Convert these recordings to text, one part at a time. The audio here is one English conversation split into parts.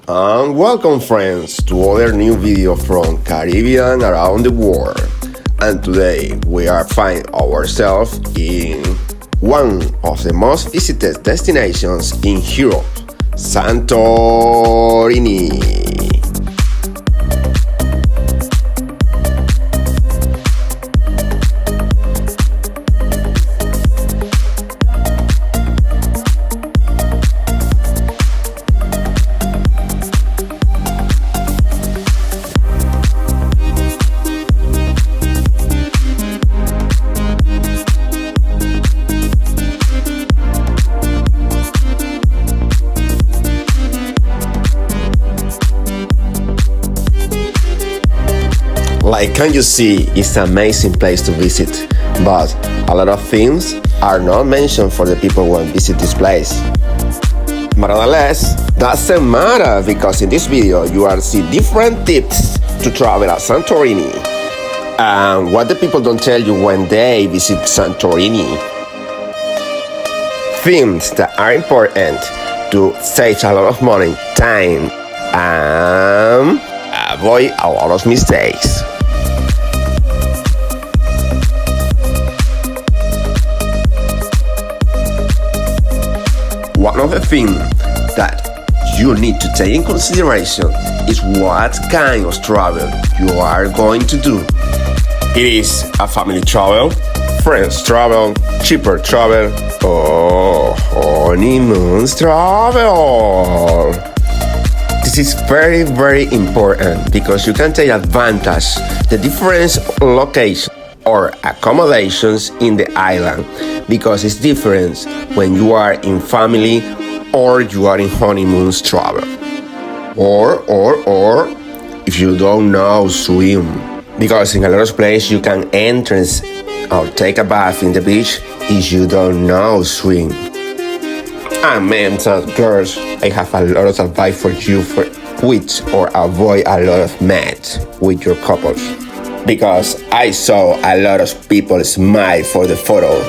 And welcome friends to other new video from Caribbean around the world. And today we are finding ourselves in one of the most visited destinations in Europe, Santorini. Like can you see, it's an amazing place to visit, but a lot of things are not mentioned for the people who visit this place. But nonetheless, doesn't matter because in this video you will see different tips to travel at Santorini and what the people don't tell you when they visit Santorini. Things that are important to save a lot of money, time, and avoid a lot of mistakes. One of the things that you need to take in consideration is what kind of travel you are going to do. It is a family travel, friends travel, cheaper travel, or honeymoon travel. This is very, very important because you can take advantage the different locations or accommodations in the island because it's different when you are in family or you are in honeymoons travel. Or if you don't know swim, because in a lot of places you can enter or take a bath in the beach if you don't know swim. And men and girls, I have a lot of advice for you for quit or avoid a lot of mess with your couples. Because I saw a lot of people smile for the photo,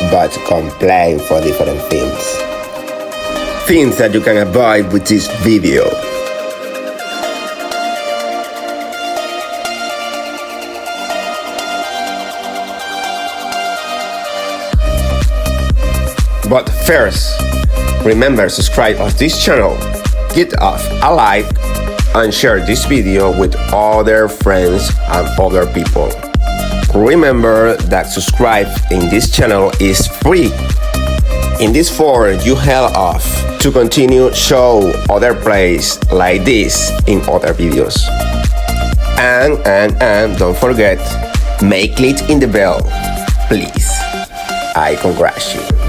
but complain for different things. Things that you can avoid with this video. But first, remember subscribe to this channel, give us a like, and share this video with other friends and other people. Remember that subscribe in this channel is free. In this form, you help us to continue show other places like this in other videos. And don't forget, make click in the bell, please. I congratulate you.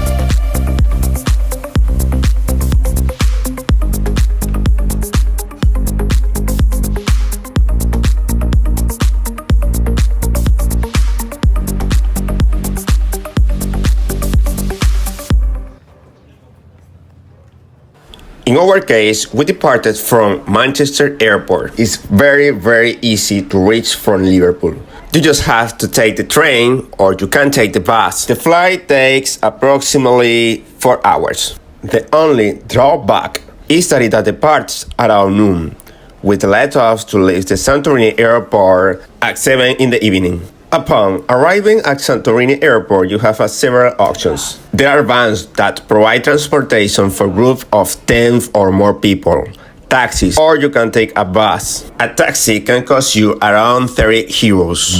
In our case, we departed from Manchester Airport. It's very, very easy to reach from Liverpool. You just have to take the train or you can take the bus. The flight takes approximately 4 hours. The only drawback is that it departs around noon, which led us to leave the Santorini Airport at 7 in the evening. Upon arriving at Santorini Airport, you have several options. There are vans that provide transportation for groups of 10 or more people, taxis, or you can take a bus. A taxi can cost you around 30 euros.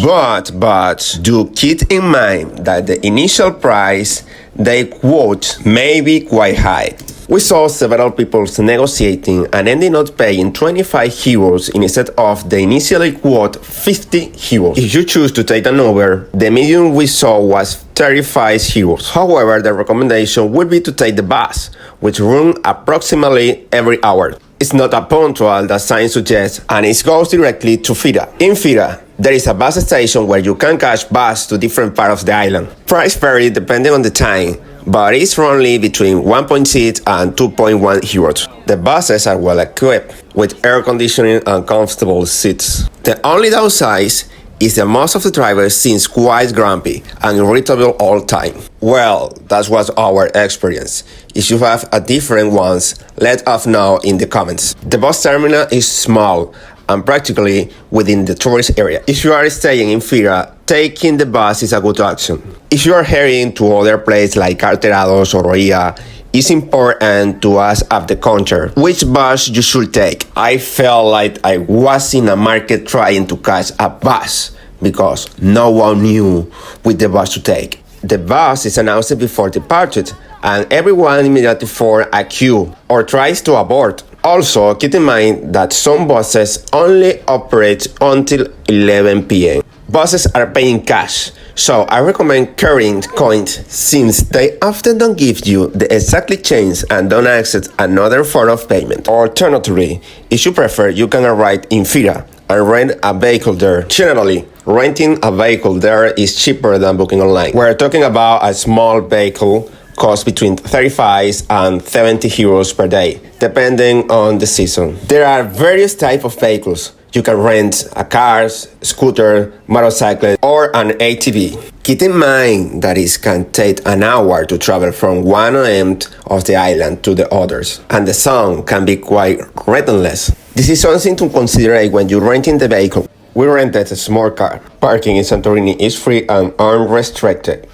But do keep in mind that the initial price they quote may be quite high. We saw several people negotiating and ending up paying 25 euros instead of the initially quote 50 euros. If you choose to take an Uber, the median we saw was 35 euros. However, the recommendation would be to take the bus, which runs approximately every hour. It's not a punctual that sign suggests, and it goes directly to Fira. In Fira, there is a bus station where you can catch bus to different parts of the island. Price vary depending on the time, but it's only between 1.6 and 2.1 euros. The buses are well equipped with air conditioning and comfortable seats. The only downside is that most of the drivers seems quite grumpy and irritable all the time. Well, that was our experience. If you have a different ones, let us know in the comments. The bus terminal is small and practically within the tourist area. If you are staying in Fira, taking the bus is a good option. If you are heading to other places like Carterados or Roia, it's important to ask at the counter which bus you should take. I felt like I was in a market trying to catch a bus because no one knew which the bus to take. The bus is announced before departure, and everyone immediately forms a queue or tries to abort. Also, keep in mind that some buses only operate until 11 p.m. Buses are paying cash, so I recommend carrying coins since they often don't give you the exact change and don't accept another form of payment. Alternatively, if you prefer, you can arrive in Fira and rent a vehicle there. Generally, renting a vehicle there is cheaper than booking online. We're talking about a small vehicle costs between 35 and 70 euros per day, depending on the season. There are various types of vehicles. You can rent a car, scooter, motorcycle, or an ATV. Keep in mind that it can take an hour to travel from one end of the island to the others, and the sun can be quite relentless. This is something to consider when you're renting the vehicle. We rented a small car. Parking in Santorini is free and unrestricted.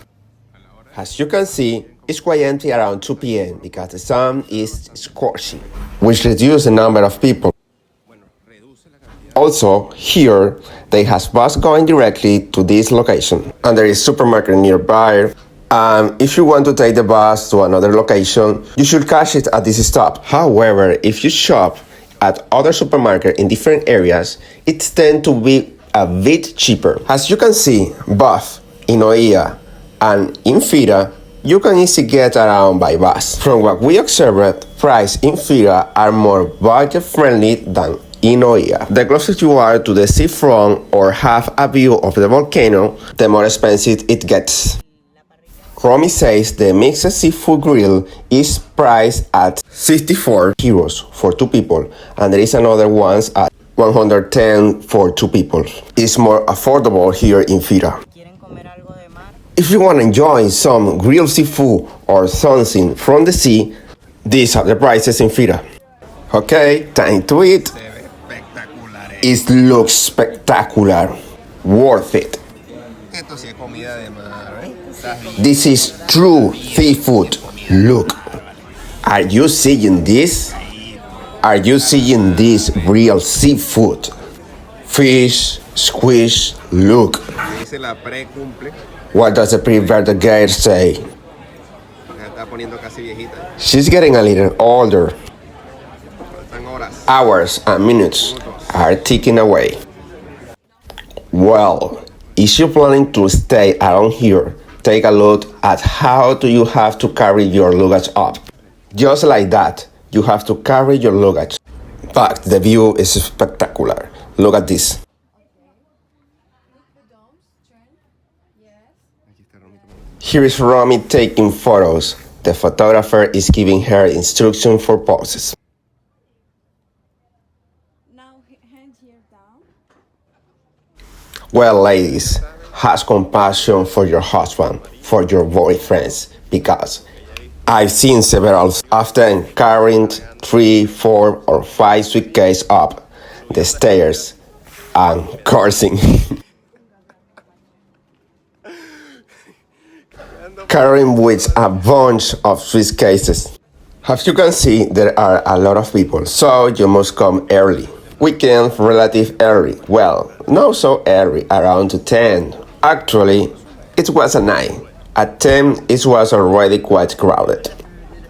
As you can see, it's quite empty around 2 p.m. because the sun is scorching, which reduces the number of people. Also, here, they have bus going directly to this location, and there is supermarket nearby. If you want to take the bus to another location, you should catch it at this stop. However, if you shop at other supermarkets in different areas, it tends to be a bit cheaper. As you can see, both in Oia and in Fira, you can easily get around by bus. From what we observed, prices in Fira are more budget-friendly than in Oia. The closer you are to the seafront or have a view of the volcano, the more expensive it gets. Romi says the mixed seafood grill is priced at 64 euros for 2 people, and there is another one at 110 for 2 people. It's more affordable here in Fira. If you want to enjoy some grilled seafood or something from the sea, these are the prices in Fira. Okay, time to eat. It looks spectacular, worth it. This is true seafood. Look, are you seeing this? Are you seeing this real seafood? Fish, squish, look. What does the pre-birthday girl say? She's getting a little older. Hours and minutes are ticking away. Well, if you're planning to stay around here, take a look at how do you have to carry your luggage up. Just like that, you have to carry your luggage. But the view is spectacular. Look at this. Here is Romi taking photos. The photographer is giving her instructions for poses. Well, ladies, have compassion for your husband, for your boyfriends, because I've seen several often carrying 3, 4, or 5 suitcases up the stairs and cursing. Carrying with a bunch of suitcases. As you can see, there are a lot of people, so you must come early. We came relatively early. Well, not so early, around 10. Actually, it was a 9. At 10, it was already quite crowded.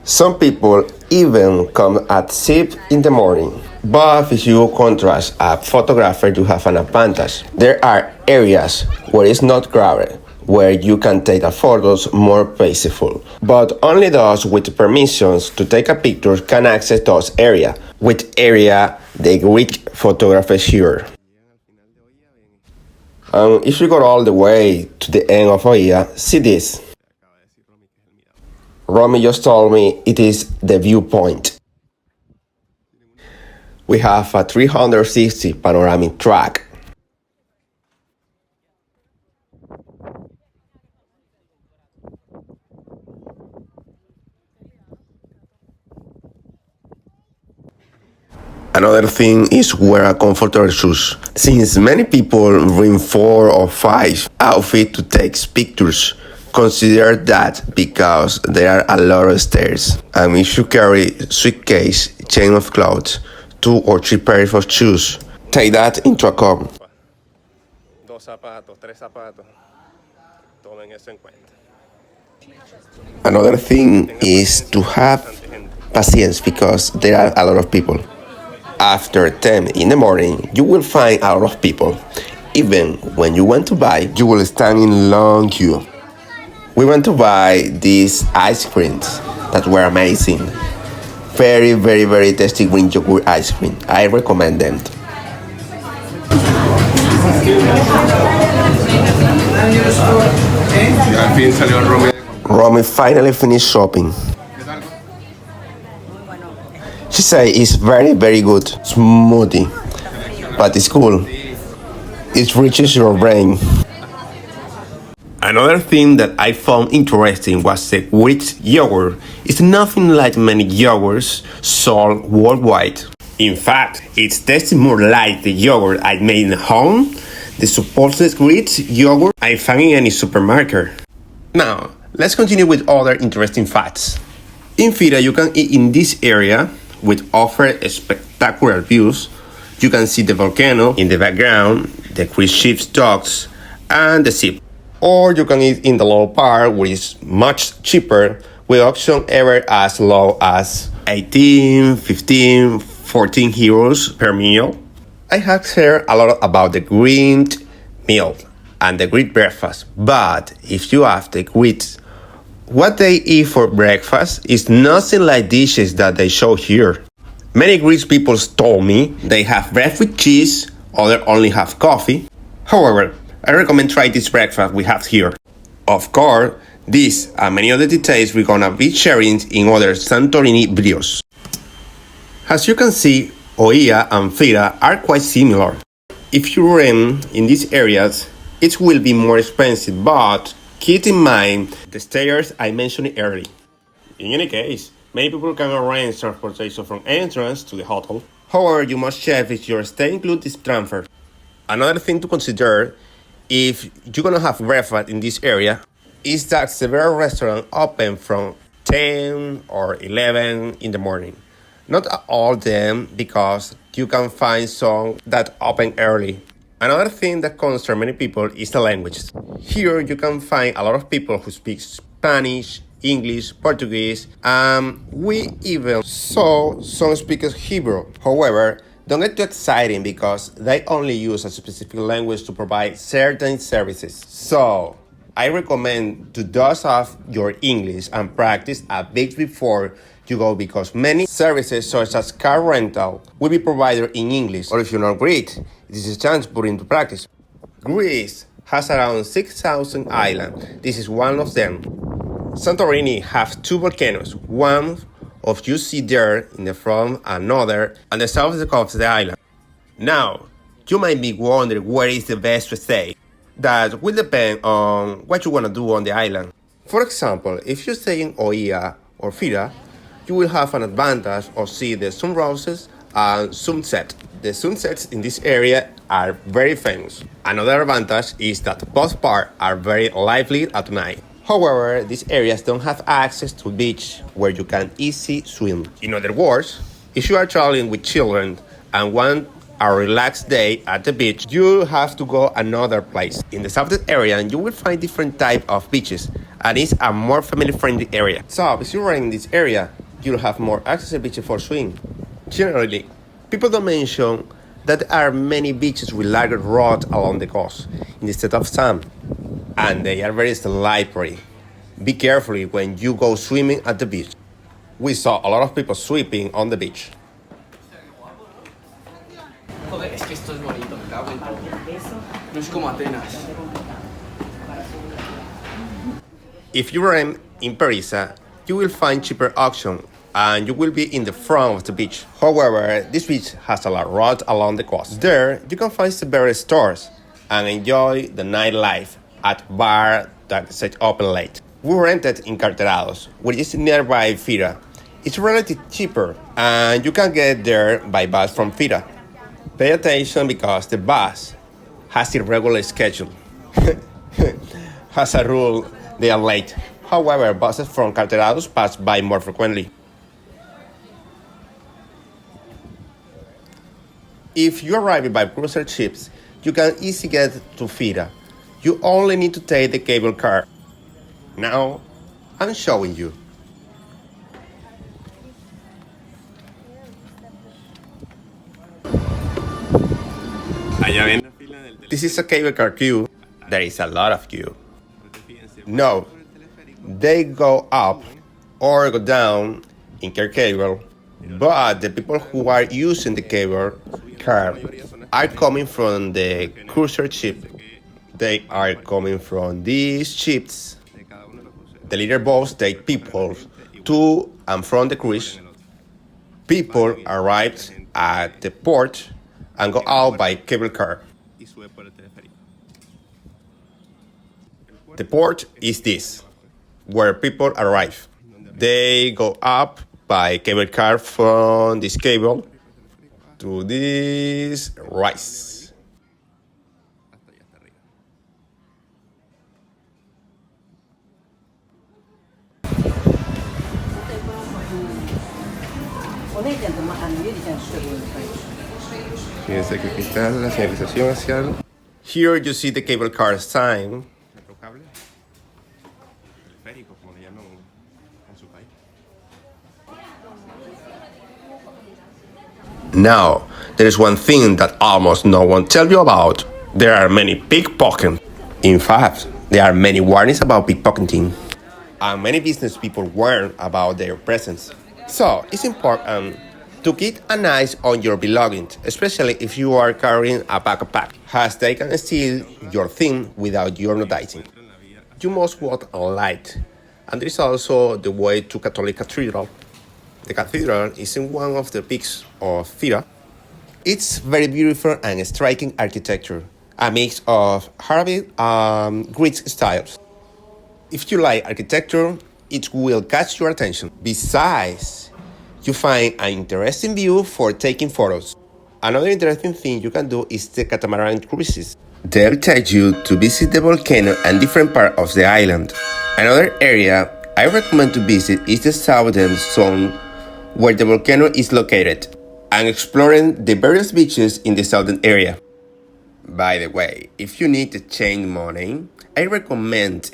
Some people even come at 6 in the morning. But if you contrast a photographer, you have an advantage. There are areas where it's not crowded, where you can take the photos more peaceful. But only those with permissions to take a picture can access those areas, which area the Greek photographers here. If you go all the way to the end of Oia, see this. Romi just told me it is the viewpoint. We have a 360 panoramic track. Another thing is wear a comfortable shoes. Since many people bring 4 or 5 outfits to take pictures, consider that because there are a lot of stairs. And if you carry suitcase, chain of clothes, 2 or 3 pairs of shoes, take that into account. Dos zapatos, 3 zapatos. Tomen eso en cuenta. Another thing is to have patience because there are a lot of people. After 10 in the morning, you will find a lot of people. Even when you want to buy, you will stand in long queue. We went to buy these ice creams that were amazing. Very, very, very tasty green yogurt ice cream. I recommend them. Romi finally finished shopping. She said it's very, very good. Smoothie. But it's cool. It reaches your brain. Another thing that I found interesting was the wheat yogurt. It's nothing like many yogurts sold worldwide. In fact, it tastes more like the yogurt I made at home, the supposed wheat yogurt I found in any supermarket. Now, let's continue with other interesting facts. In Fira, you can eat in this area, which offers spectacular views. You can see the volcano in the background, the cruise ship's docks, and the sea. Or you can eat in the low part, which is much cheaper, with options ever as low as 18, 15, 14 euros per meal. I have heard a lot about the Greek meal and the Greek breakfast, but if you ask the Greeks what they eat for breakfast, is nothing like dishes that they show here. Many Greek people told me they have bread with cheese, others only have coffee. However, I recommend try this breakfast we have here. Of course, this and many other details we're gonna be sharing in other Santorini videos. As you can see, Oia and Fira are quite similar. If you rent in these areas, it will be more expensive, but keep in mind the stairs I mentioned earlier. In any case, many people can arrange transportation from entrance to the hotel. However, you must check if your stay includes this transfer. Another thing to consider if you're gonna have breakfast in this area is that several restaurants open from 10 or 11 in the morning. Not all of them, because you can find some that open early. Another thing that concerns many people is the languages. Here you can find a lot of people who speak Spanish, English, Portuguese, and we even saw some speakers Hebrew. However, don't get too excited because they only use a specific language to provide certain services. So, I recommend to dust off your English and practice a bit before you go, because many services such as car rental will be provided in English. Or if you're not Greek, this is a chance to put into practice. Greece has around 6,000 islands. This is one of them. Santorini has 2 volcanoes. One of you see there in the front, another on the south of the coast of the island. Now, you might be wondering where is the best to stay. That will depend on what you want to do on the island. For example, if you stay in Oia or Fira, you will have an advantage of seeing the sunrises and sunset. The sunsets in this area are very famous. Another advantage is that both parts are very lively at night. However, these areas don't have access to a beach where you can easily swim. In other words, if you are traveling with children and want a relaxed day at the beach, you have to go another place. In the southern area, you will find different types of beaches, and it's a more family-friendly area. So, if you are in this area, you'll have more access to beaches for swimming. Generally, people don't mention that there are many beaches with larger rods along the coast instead of sand, and they are very slippery. Be careful when you go swimming at the beach. We saw a lot of people swimming on the beach. Joder, es que esto es bonito, me cago en todo. No es como Atenas. If you rent in Parisa, you will find cheaper auction and you will be in the front of the beach. However, this beach has a lot of roads along the coast. There, you can find several stores and enjoy the nightlife at bar that set open late. We rented in Carterados, which is nearby Fira. It's relatively cheaper, and you can get there by bus from Fira. Pay attention because the bus has irregular schedule. As a rule, they are late. However, buses from Carterados pass by more frequently. If you arrive by cruiser ships, you can easily get to Fira. You only need to take the cable car. Now, I'm showing you. This is a cable car queue. There is a lot of queue. No, they go up or go down in car cable, but the people who are using the cable car are coming from the cruiser ship. They are coming from these ships. The little boats take people to and from the cruise. People arrive at the port and go out by cable car. The port is this, where people arrive. They go up by cable car from this cable to this rise. Here you see the cable car sign. Now, there is one thing that almost no one tells you about. There are many pickpockets. In fact, there are many warnings about pickpocketing. And many business people warn about their presence. So, it's important to keep an eye on your belongings, especially if you are carrying a backpack, as they can steal your thing without you noticing. You must walk on light. And there is also the way to Catholic Cathedral. The cathedral is in one of the peaks of Fira. It's very beautiful and striking architecture, a mix of Arabic and Greek styles. If you like architecture, it will catch your attention. Besides, you find an interesting view for taking photos. Another interesting thing you can do is the catamaran cruises. They'll take you to visit the volcano and different parts of the island. Another area I recommend to visit is the southern zone where the volcano is located, and exploring the various beaches in the southern area. By the way, if you need to change money, I recommend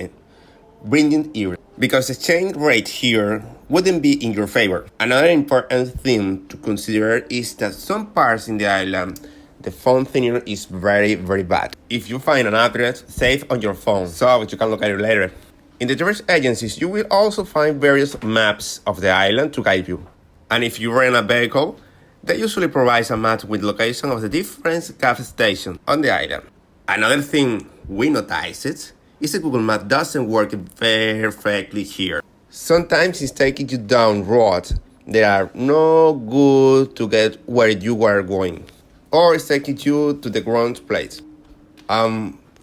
bringing euros because the exchange rate here wouldn't be in your favor. Another important thing to consider is that some parts in the island, the phone signal is very, very bad. If you find an address, save on your phone so you can look at it later. In the tourist agencies, you will also find various maps of the island to guide you. And if you rent a vehicle, they usually provide a map with location of the different gas stations on the island. Another thing we noticed is that Google Maps doesn't work perfectly here. Sometimes it's taking you down roads that are no good to get where you are going, or it's taking you to the wrong place.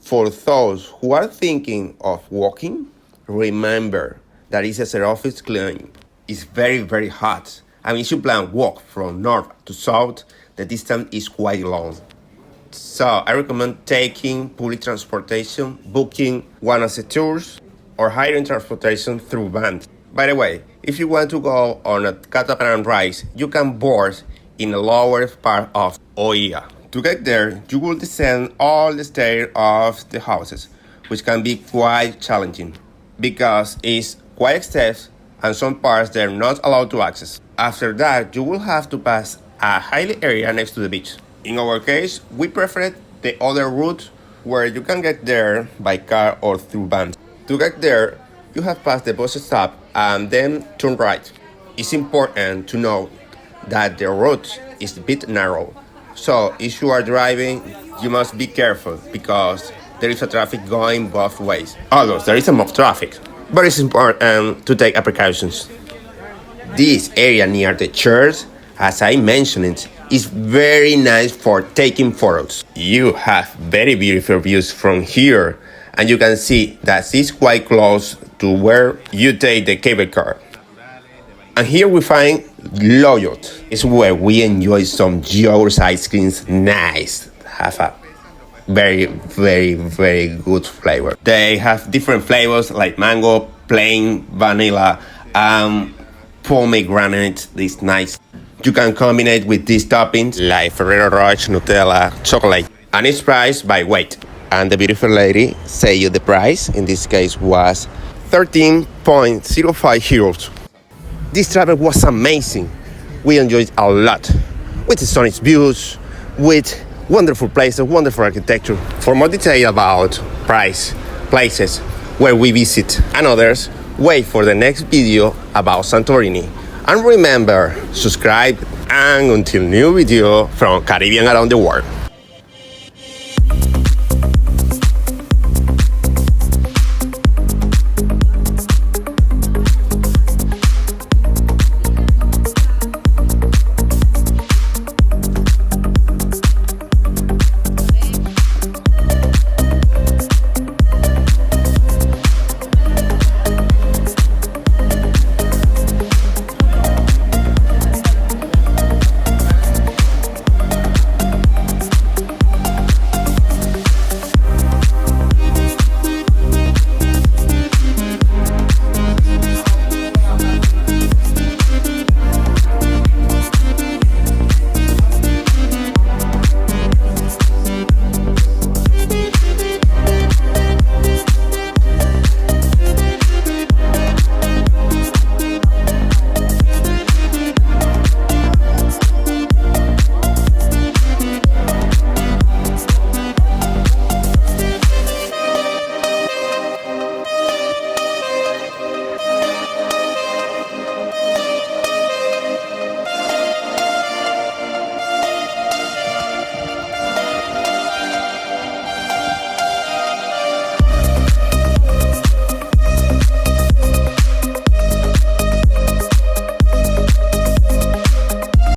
For those who are thinking of walking, remember that it's a surface climb. It's very, very hot. And if you plan walk from north to south, the distance is quite long. So I recommend taking public transportation, booking one of the tours, or hiring transportation through van. By the way, if you want to go on a catamaran ride, you can board in the lower part of Oia. To get there, you will descend all the stairs of the houses, which can be quite challenging because it's quite steep and some parts they're not allowed to access. After that, you will have to pass a hilly area next to the beach. In our case, we preferred the other route where you can get there by car or through van. To get there, you have passed the bus stop and then turn right. It's important to note that the route is a bit narrow. So if you are driving, you must be careful because there is a traffic going both ways. Although there is more traffic, but it's important to take precautions. This area near the church, as I mentioned, is very nice for taking photos. You have very beautiful views from here, and you can see that it's quite close to where you take the cable car. And here we find Loyot. It's where we enjoy some Yours ice creams. Nice. Have a very, very, very good flavor. They have different flavors like mango, plain, vanilla, pomegranate. This nice. You can combine it with these toppings like Ferrero Rocher, Nutella, chocolate. And it's priced by weight. And the beautiful lady say you the price. In this case was 13.05 euros. This travel was amazing. We enjoyed a lot. With stunning views, with wonderful places, wonderful architecture. For more detail about price, places where we visit and others, wait for the next video about Santorini. And remember, subscribe and until new video from Caribbean around the world.